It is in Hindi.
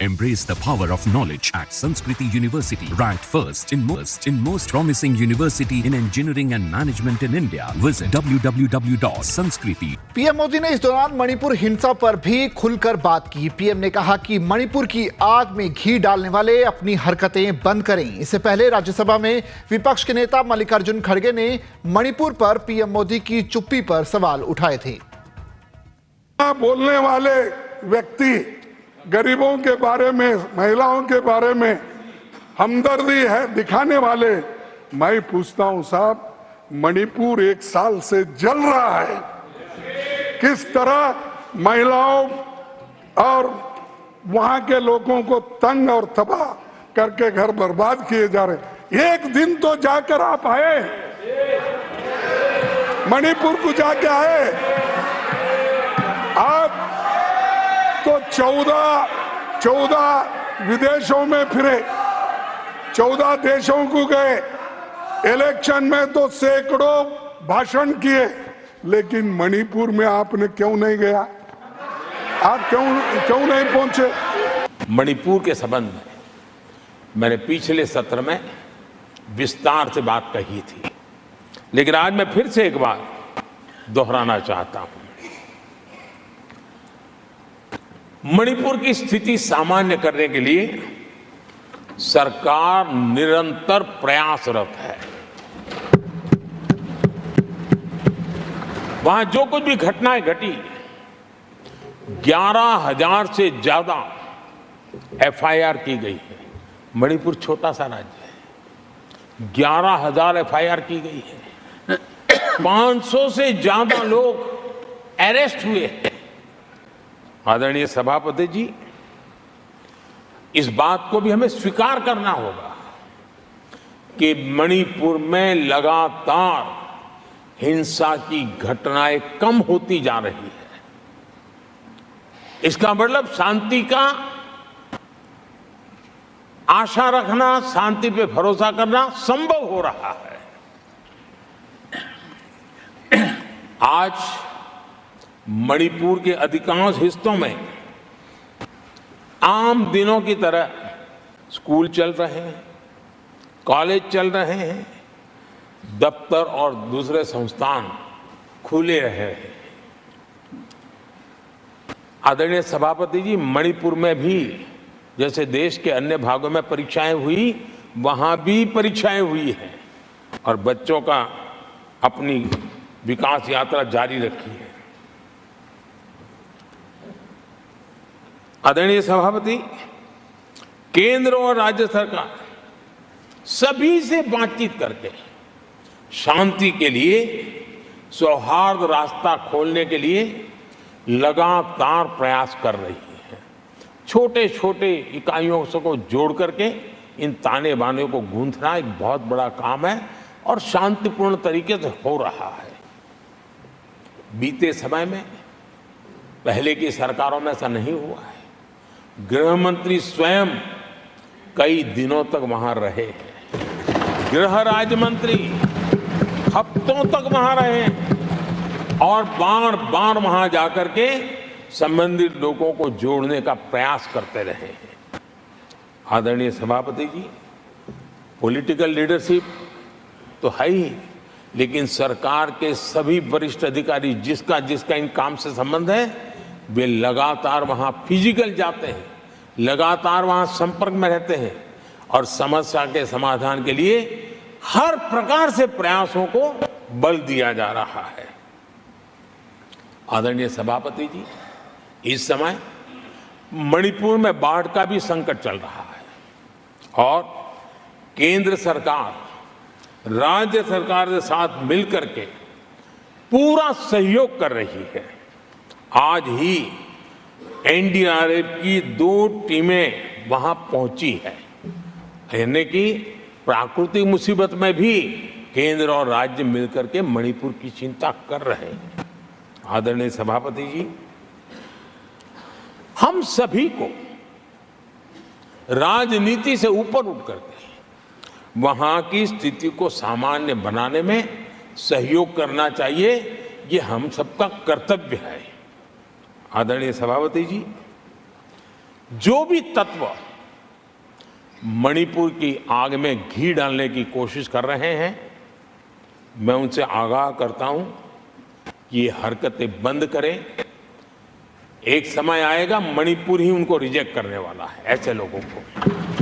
Embrace the power of knowledge at Sanskriti University, ranked first in most promising university in engineering and management in India. Visit www.sanskriti. PM Modi ने इस दौरान मणिपुर हिंसा पर भी खुलकर बात की। पीएम ने कहा कि मणिपुर की आग में घी डालने वाले अपनी हरकतें बंद करें। इससे पहले राज्यसभा में विपक्ष के नेता मल्लिकार्जुन खड़गे ने मणिपुर पर पीएम मोदी की चुप्पी पर सवाल उठाए थे। बोलने वाले व्यक्ति गरीबों के बारे में, महिलाओं के बारे में हमदर्दी है दिखाने वाले, मैं पूछता हूं साहब, मणिपुर 1 साल से जल रहा है। किस तरह महिलाओं और वहां के लोगों को तंग और तबाह करके घर बर्बाद किए जा रहे। एक दिन तो जाकर आप आए, मणिपुर को जाके आए। आप तो 14 विदेशों में फिरे, 14 देशों को गए, इलेक्शन में तो सैकड़ों भाषण किए, लेकिन मणिपुर में आपने क्यों नहीं गया? आप क्यों नहीं पहुंचे? मणिपुर के संबंध में मैंने पिछले सत्र में विस्तार से बात कही थी, लेकिन आज मैं फिर से एक बार दोहराना चाहता हूं। मणिपुर की स्थिति सामान्य करने के लिए सरकार निरंतर प्रयासरत है। वहां जो कुछ भी घटनाएं घटी, 11,000 से ज्यादा एफआईआर की गई है। मणिपुर छोटा सा राज्य है, 11,000 एफआईआर की गई है। 500 से ज्यादा लोग अरेस्ट हुए हैं। आदरणीय सभापति जी, इस बात को भी हमें स्वीकार करना होगा कि मणिपुर में लगातार हिंसा की घटनाएं कम होती जा रही है। इसका मतलब शांति का आशा रखना, शांति पे भरोसा करना संभव हो रहा है। आज मणिपुर के अधिकांश हिस्सों में आम दिनों की तरह स्कूल चल रहे हैं, कॉलेज चल रहे हैं, दफ्तर और दूसरे संस्थान खुले रहे हैं। आदरणीय सभापति जी, मणिपुर में भी जैसे देश के अन्य भागों में परीक्षाएं हुई, वहां भी परीक्षाएं हुई हैं और बच्चों का अपनी विकास यात्रा जारी रखी है। आदरणीय सभापति, केंद्र और राज्य सरकार सभी से बातचीत करके शांति के लिए, सौहार्द रास्ता खोलने के लिए लगातार प्रयास कर रही है। छोटे छोटे इकाइयों को जोड़ करके इन ताने बाने को गूंथना एक बहुत बड़ा काम है और शांतिपूर्ण तरीके से हो रहा है। बीते समय में पहले की सरकारों में ऐसा नहीं हुआ है। गृह मंत्री स्वयं कई दिनों तक वहां रहे हैं, गृह राज्य मंत्री हफ्तों तक वहां रहे हैं और बार बार वहां जाकर के संबंधित लोगों को जोड़ने का प्रयास करते रहे हैं। आदरणीय सभापति जी, पॉलिटिकल लीडरशिप तो है ही, लेकिन सरकार के सभी वरिष्ठ अधिकारी जिसका इन काम से संबंध है, वे लगातार वहां फिजिकल जाते हैं, लगातार वहां संपर्क में रहते हैं और समस्या के समाधान के लिए हर प्रकार से प्रयासों को बल दिया जा रहा है। आदरणीय सभापति जी, इस समय मणिपुर में बाढ़ का भी संकट चल रहा है और केंद्र सरकार राज्य सरकार के साथ मिलकर के पूरा सहयोग कर रही है। आज ही एनडीआरएफ की 2 टीमें वहां पहुंची है, यानी कि प्राकृतिक मुसीबत में भी केंद्र और राज्य मिलकर के मणिपुर की चिंता कर रहे हैं। आदरणीय सभापति जी, हम सभी को राजनीति से ऊपर उठ करके वहां की स्थिति को सामान्य बनाने में सहयोग करना चाहिए। ये हम सबका कर्तव्य है। आदरणीय सभापति जी, जो भी तत्व मणिपुर की आग में घी डालने की कोशिश कर रहे हैं, मैं उनसे आगाह करता हूं कि ये हरकतें बंद करें। एक समय आएगा मणिपुर ही उनको रिजेक्ट करने वाला है, ऐसे लोगों को।